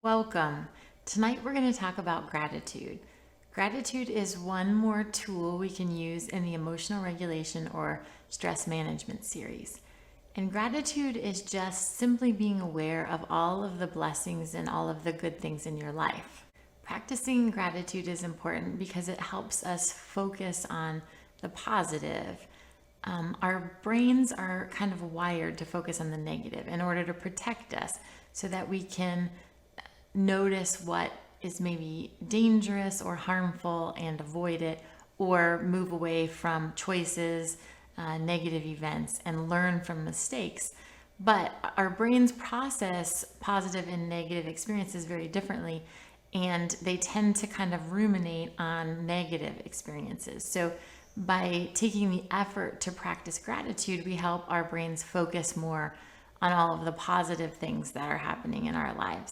Welcome. Tonight we're going to talk about gratitude. Gratitude is one more tool we can use in the emotional regulation or stress management series. And gratitude is just simply being aware of all of the blessings and all of the good things in your life. Practicing gratitude is important because it helps us focus on the positive. Our brains are kind of wired to focus on the negative in order to protect us so that we can notice what is maybe dangerous or harmful and avoid it, or move away from choices, negative events, and learn from mistakes. But our brains process positive and negative experiences very differently, and they tend to kind of ruminate on negative experiences. So by taking the effort to practice gratitude, we help our brains focus more on all of the positive things that are happening in our lives.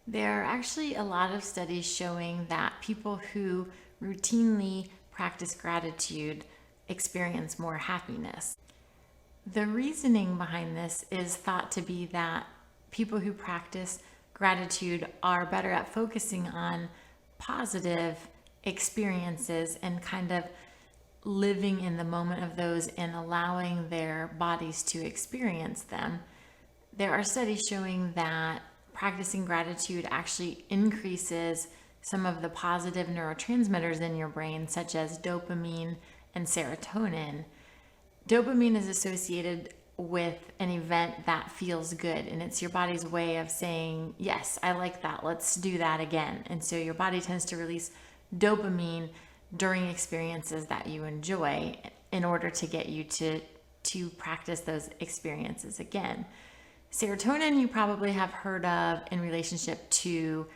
There are actually a lot of studies showing that people who routinely practice gratitude experience more happiness. The reasoning behind this is thought to be that people who practice gratitude are better at focusing on positive experiences and kind of living in the moment of those and allowing their bodies to experience them. There are studies showing that practicing gratitude actually increases some of the positive neurotransmitters in your brain, such as dopamine and serotonin. Dopamine is associated with an event that feels good, and it's your body's way of saying, yes, I like that, let's do that again. And so your body tends to release dopamine during experiences that you enjoy in order to get you to practice those experiences again. Serotonin you probably have heard of in relationship to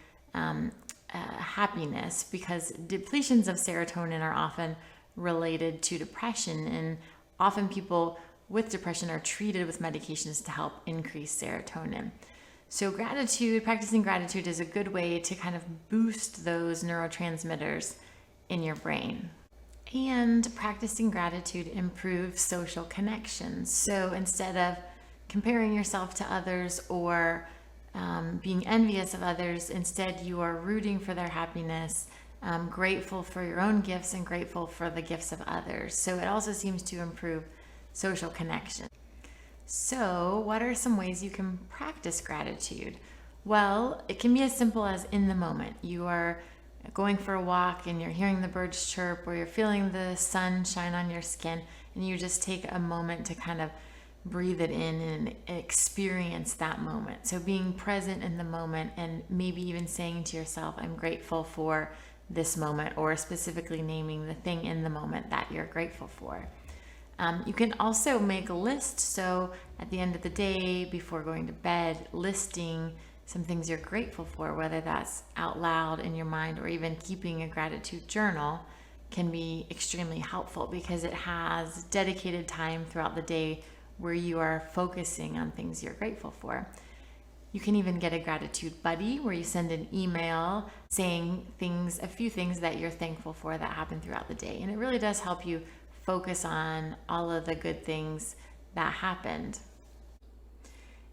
happiness, because depletions of serotonin are often related to depression, and often people with depression are treated with medications to help increase serotonin. So practicing gratitude is a good way to kind of boost those neurotransmitters in your brain. And practicing gratitude improves social connections. So instead of comparing yourself to others or being envious of others, instead you are rooting for their happiness, grateful for your own gifts and grateful for the gifts of others. So it also seems to improve social connection. So what are some ways you can practice gratitude? Well, it can be as simple as in the moment. You are going for a walk and you're hearing the birds chirp, or you're feeling the sun shine on your skin, and you just take a moment to kind of breathe it in and experience that moment. So being present in the moment, and maybe even saying to yourself, I'm grateful for this moment, or specifically naming the thing in the moment that you're grateful for. You can also make a list. So at the end of the day, before going to bed, listing some things you're grateful for, whether that's out loud in your mind or even keeping a gratitude journal, can be extremely helpful because it has dedicated time throughout the day where you are focusing on things you're grateful for. You can even get a gratitude buddy where you send an email saying a few things that you're thankful for that happen throughout the day. And it really does help you focus on all of the good things that happened.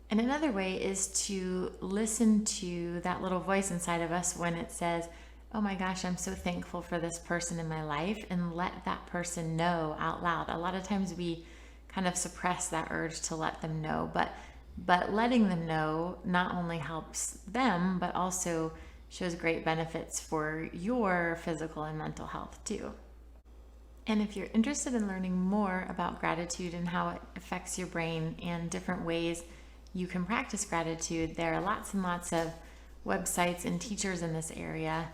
And another way is to listen to that little voice inside of us when it says, oh my gosh, I'm so thankful for this person in my life, and let that person know out loud. A lot of times we kind of suppress that urge to let them know, but letting them know not only helps them, but also shows great benefits for your physical and mental health too. And if you're interested in learning more about gratitude and how it affects your brain and different ways you can practice gratitude, there are lots and lots of websites and teachers in this area.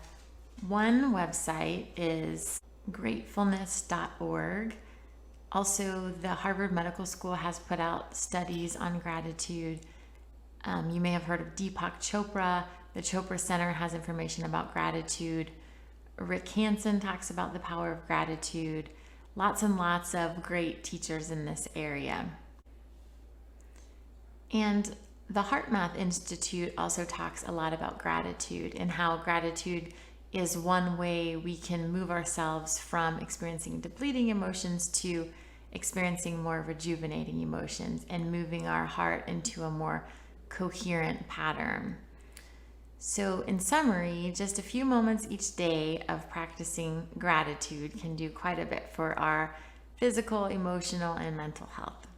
One website is gratefulness.org. Also, the Harvard Medical School has put out studies on gratitude. You may have heard of Deepak Chopra. The Chopra Center has information about gratitude. Rick Hansen talks about the power of gratitude. Lots and lots of great teachers in this area. And the HeartMath Institute also talks a lot about gratitude and how gratitude is one way we can move ourselves from experiencing depleting emotions to experiencing more rejuvenating emotions and moving our heart into a more coherent pattern. So, in summary, just a few moments each day of practicing gratitude can do quite a bit for our physical, emotional, and mental health.